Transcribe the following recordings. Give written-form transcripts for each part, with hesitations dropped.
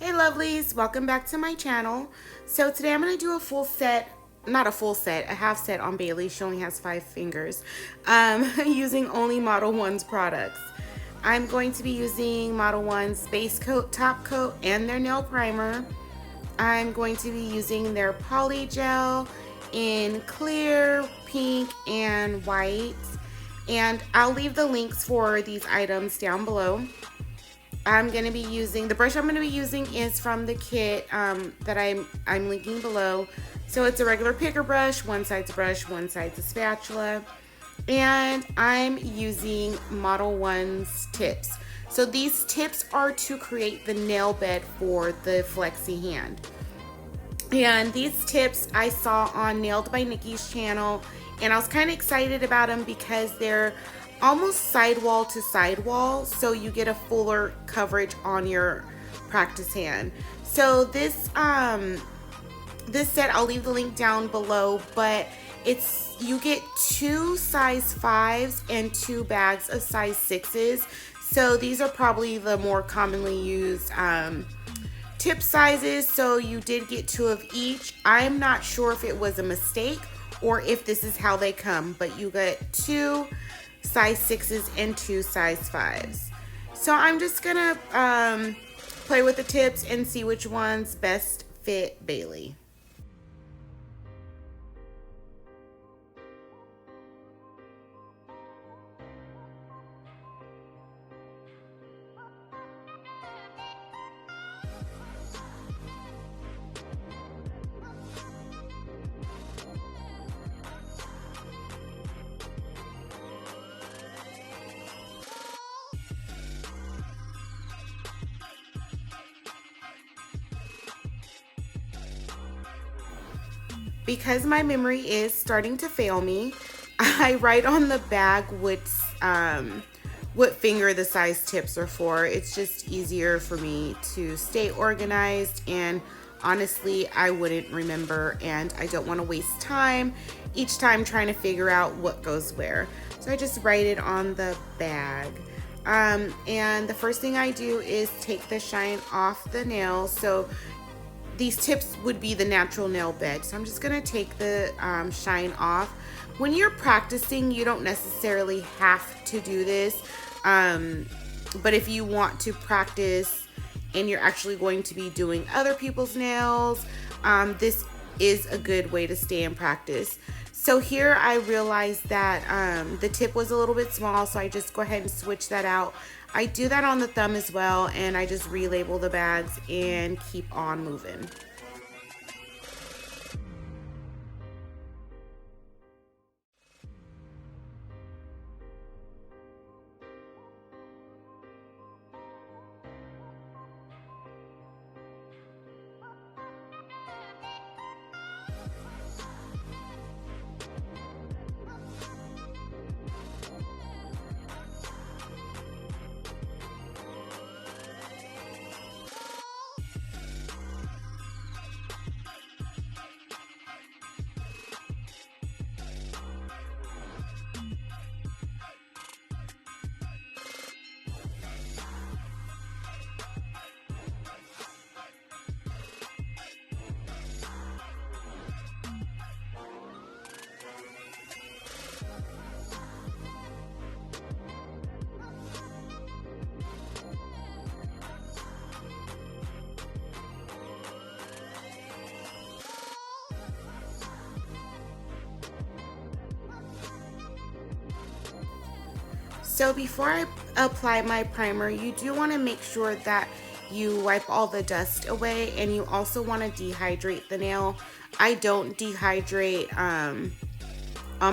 Hey lovelies, welcome back to my channel. So today I'm going to do a full set, not a full set, a half set on Bailey. She only has 5 fingers, using only Model 1's products. I'm going to be using Model 1's base coat, top coat, and their nail primer. I'm going to be using their Polygel in clear, pink, and white. And I'll leave the links for these items down below. I'm going to be using, the brush I'm going to be using is from the kit that I'm linking below. So it's a regular picker brush, one side's a brush, one side's a spatula. And I'm using Model 1's tips. So these tips are to create the nail bed for the flexi hand. And these tips I saw on Nailed by Nikki's channel, and I was kind of excited about them because they're almost sidewall to sidewall, so you get a fuller coverage on your practice hand. So this set, I'll leave the link down below, but you get 2 size 5s and 2 bags of size 6s. So these are probably the more commonly used tip sizes, so you did get 2 of each. I'm not sure if it was a mistake or if this is how they come, but you get 2 size 6s and 2 size 5s. So I'm just gonna play with the tips and see which ones best fit Bailey. Because my memory is starting to fail me, I write on the bag what finger the size tips are for. It's just easier for me to stay organized, and honestly, I wouldn't remember, and I don't want to waste time each time trying to figure out what goes where. So I just write it on the bag. And the first thing I do is take the shine off the nail. So these tips would be the natural nail bed. So I'm just gonna take the shine off. When you're practicing, you don't necessarily have to do this. But if you want to practice and you're actually going to be doing other people's nails, this is a good way to stay in practice. So here I realized that the tip was a little bit small, so I just go ahead and switch that out. I do that on the thumb as well, and I just relabel the bags and keep on moving. So before I apply my primer, you do want to make sure that you wipe all the dust away, and you also want to dehydrate the nail. I don't dehydrate on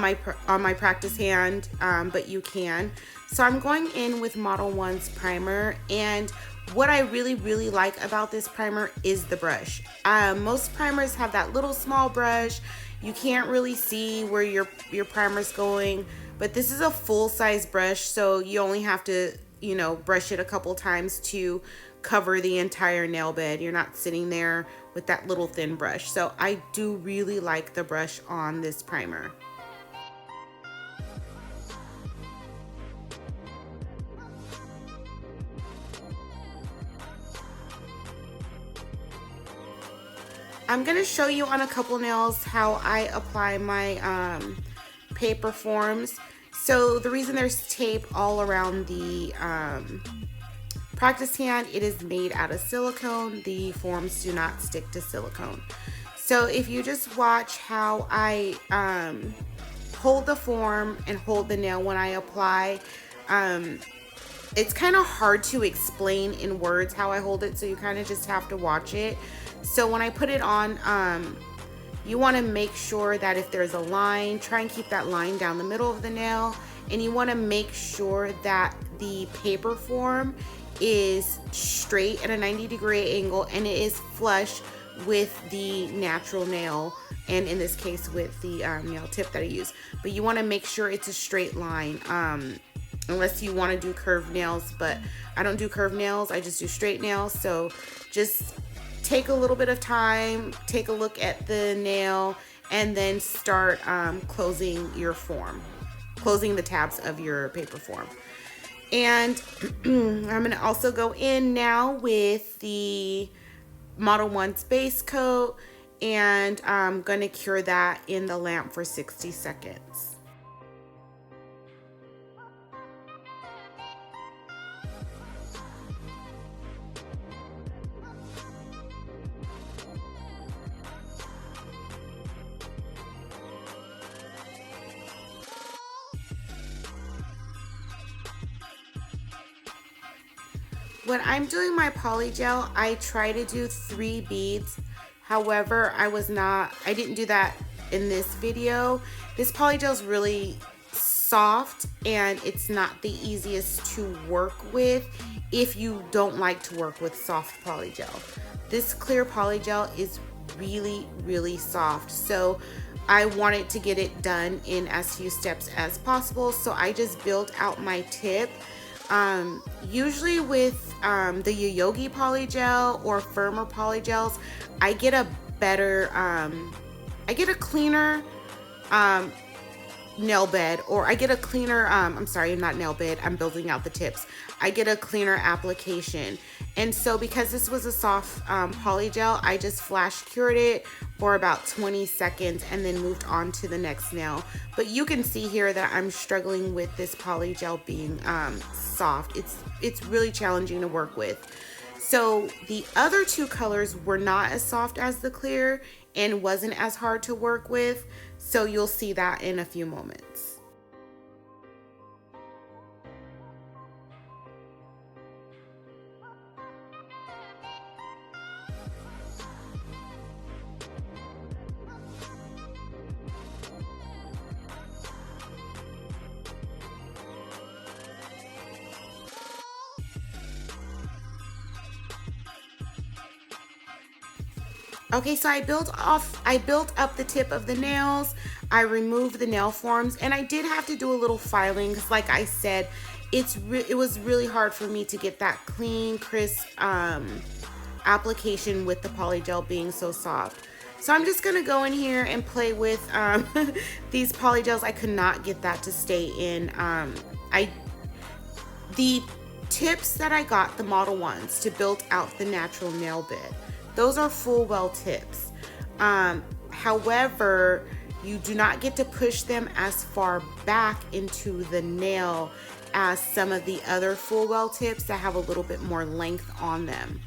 my practice hand, but you can. So I'm going in with Model 1's primer, and what I really like about this primer is the brush. Most primers have that little small brush. You can't really see where your primer's going, but this is a full-size brush, so you only have to, brush it a couple times to cover the entire nail bed. You're not sitting there with that little thin brush. So I do really like the brush on this primer. I'm gonna show you on a couple nails how I apply my paper forms. So the reason there's tape all around the practice hand, it is made out of silicone. The forms do not stick to silicone. So if you just watch how I hold the form and hold the nail when I apply, it's kind of hard to explain in words how I hold it, so you kind of just have to watch it. So when I put it on, you want to make sure that if there's a line, try and keep that line down the middle of the nail, and you want to make sure that the paper form is straight at a 90-degree angle and it is flush with the natural nail, and in this case with the nail tip that I use. But you want to make sure it's a straight line, unless you want to do curved nails, but I don't do curved nails, I just do straight nails. So just take a little bit of time, take a look at the nail, and then start closing your form, closing the tabs of your paper form. And I'm going to also go in now with the Modelones base coat, and I'm going to cure that in the lamp for 60 seconds. When I'm doing my polygel, I try to do 3 beads. However, I didn't do that in this video. This polygel is really soft and it's not the easiest to work with if you don't like to work with soft polygel. This clear polygel is really, really soft. So I wanted to get it done in as few steps as possible. So I just built out my tip. Usually with the Yogi polygel or firmer polygels, I get a better, I get a cleaner nail bed, or I get a cleaner, I'm sorry, not nail bed, I'm building out the tips. I get a cleaner application. And so because this was a soft polygel, I just flash cured it for about 20 seconds and then moved on to the next nail. But you can see here that I'm struggling with this polygel being soft. It's really challenging to work with. So the other 2 colors were not as soft as the clear and wasn't as hard to work with. So you'll see that in a few moments. Okay, so I built up the tip of the nails. I removed the nail forms, and I did have to do a little filing because, like I said, it was really hard for me to get that clean, crisp application with the polygel being so soft. So I'm just gonna go in here and play with these polygels. I could not get that to stay in. The tips that I got, the Modelones, to build out the natural nail bed, those are full well tips. However, you do not get to push them as far back into the nail as some of the other full well tips that have a little bit more length on them.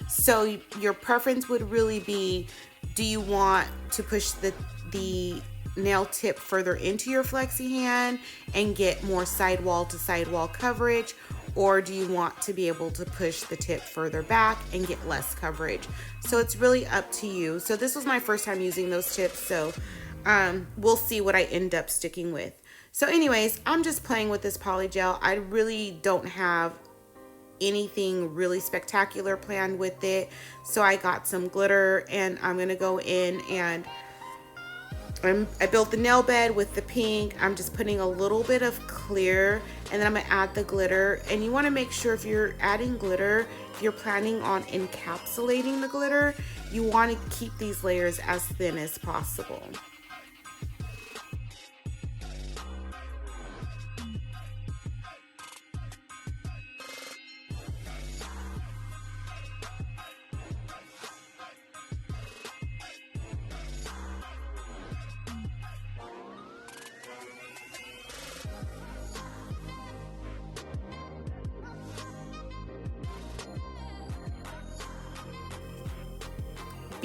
So your preference would really be, do you want to push the nail tip further into your flexi hand and get more sidewall to sidewall coverage, or do you want to be able to push the tip further back and get less coverage? So it's really up to you. So this was my first time using those tips, so we'll see what I end up sticking with. So anyways, I'm just playing with this polygel. I really don't have anything really spectacular planned with it. So I got some glitter, and I'm gonna go in and I built the nail bed with the pink. I'm just putting a little bit of clear, and then I'm gonna add the glitter. And you wanna make sure if you're adding glitter, if you're planning on encapsulating the glitter, you wanna keep these layers as thin as possible.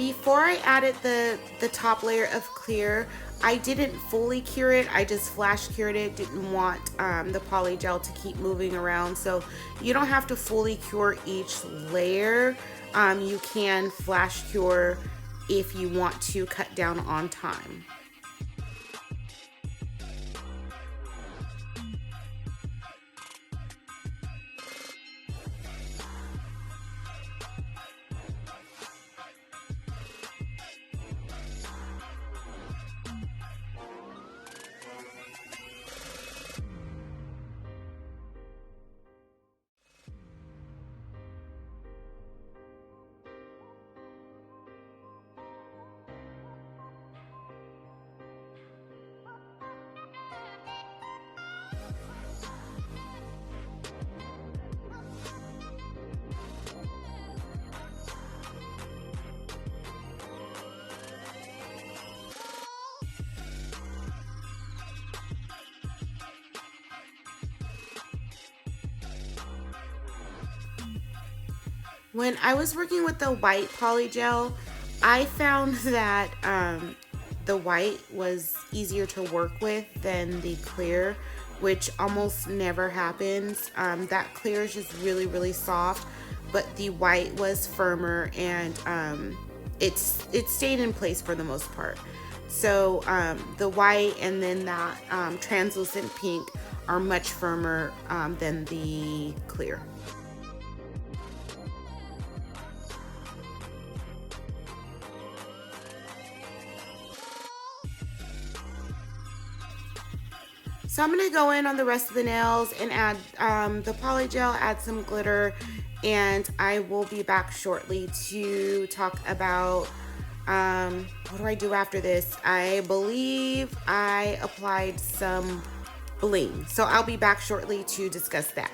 Before I added the top layer of clear, I didn't fully cure it. I just flash cured it. Didn't want the polygel to keep moving around. So you don't have to fully cure each layer. You can flash cure if you want to cut down on time. When I was working with the white polygel, I found that the white was easier to work with than the clear, which almost never happens. That clear is just really, really soft, but the white was firmer, and it stayed in place for the most part. So the white and then that translucent pink are much firmer than the clear. So I'm gonna go in on the rest of the nails and add the polygel, add some glitter, and I will be back shortly to talk about what do I do after this. I believe I applied some bling. So I'll be back shortly to discuss that.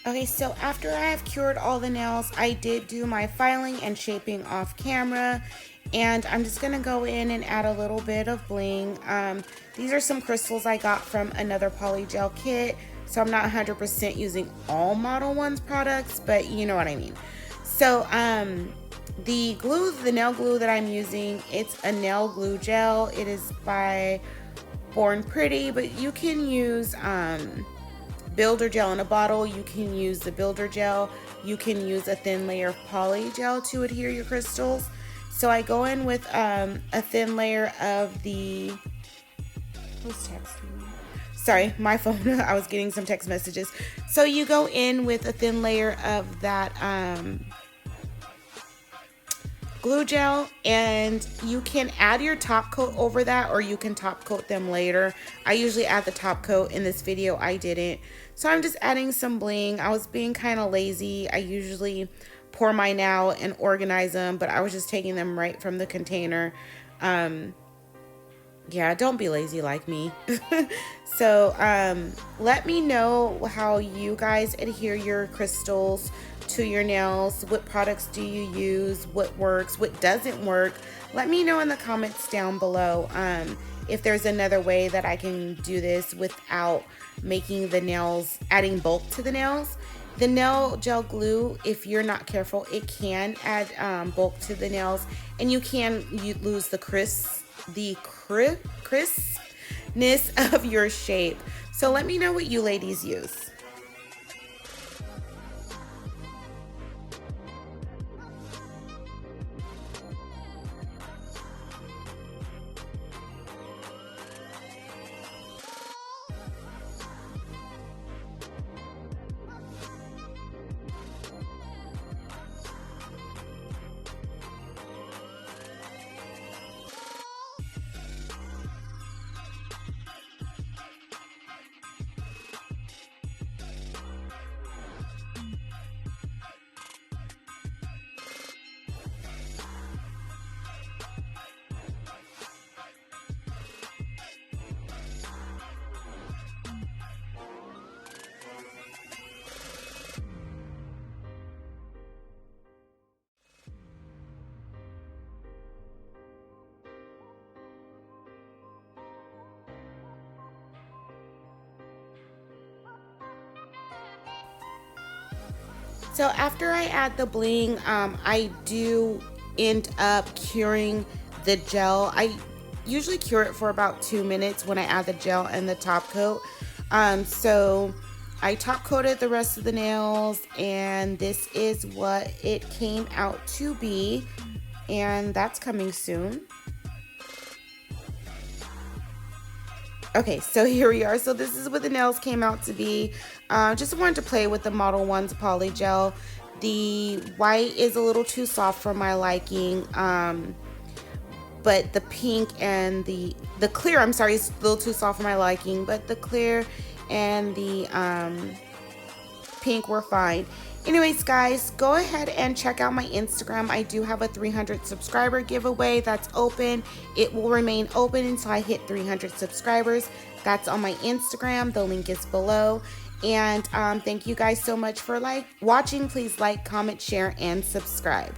Okay, so after I have cured all the nails, I did do my filing and shaping off camera. And I'm just going to go in and add a little bit of bling. These are some crystals I got from another Polygel kit. So I'm not 100% using all Model 1's products, but you know what I mean. So the glue, the nail glue that I'm using, it's a nail glue gel. It is by Born Pretty, but you can use builder gel in a bottle. You can use the builder gel. You can use a thin layer of poly gel to adhere your crystals. So I go in with a thin layer of the, who's texting me? Sorry, my phone. I was getting some text messages. So you go in with a thin layer of that glue gel, and you can add your top coat over that, or you can top coat them later. I usually add the top coat. In this video I didn't, so I'm just adding some bling. I was being kind of lazy. I usually pour mine out and organize them, but I was just taking them right from the container. Yeah, don't be lazy like me. So let me know how you guys adhere your crystals to your nails. What products do you use? What works? What doesn't work? Let me know in the comments down below if there's another way that I can do this without making the nails, adding bulk to the nails. The nail gel glue, if you're not careful, it can add bulk to the nails, and you lose the crispness of your shape. So let me know what you ladies use. So after I add the bling, I do end up curing the gel. I usually cure it for about 2 minutes when I add the gel and the top coat. So I top coated the rest of the nails, and this is what it came out to be, and that's coming soon. Okay, so here we are. So this is what the nails came out to be. Just wanted to play with the Model 1's poly gel. The white is a little too soft for my liking, but the pink and the clear, I'm sorry, is a little too soft for my liking, but the clear and the pink were fine. Anyways, guys, go ahead and check out my Instagram. I do have a 300 subscriber giveaway that's open. It will remain open until I hit 300 subscribers. That's on my Instagram. The link is below. And thank you guys so much for watching. Please like, comment, share, and subscribe.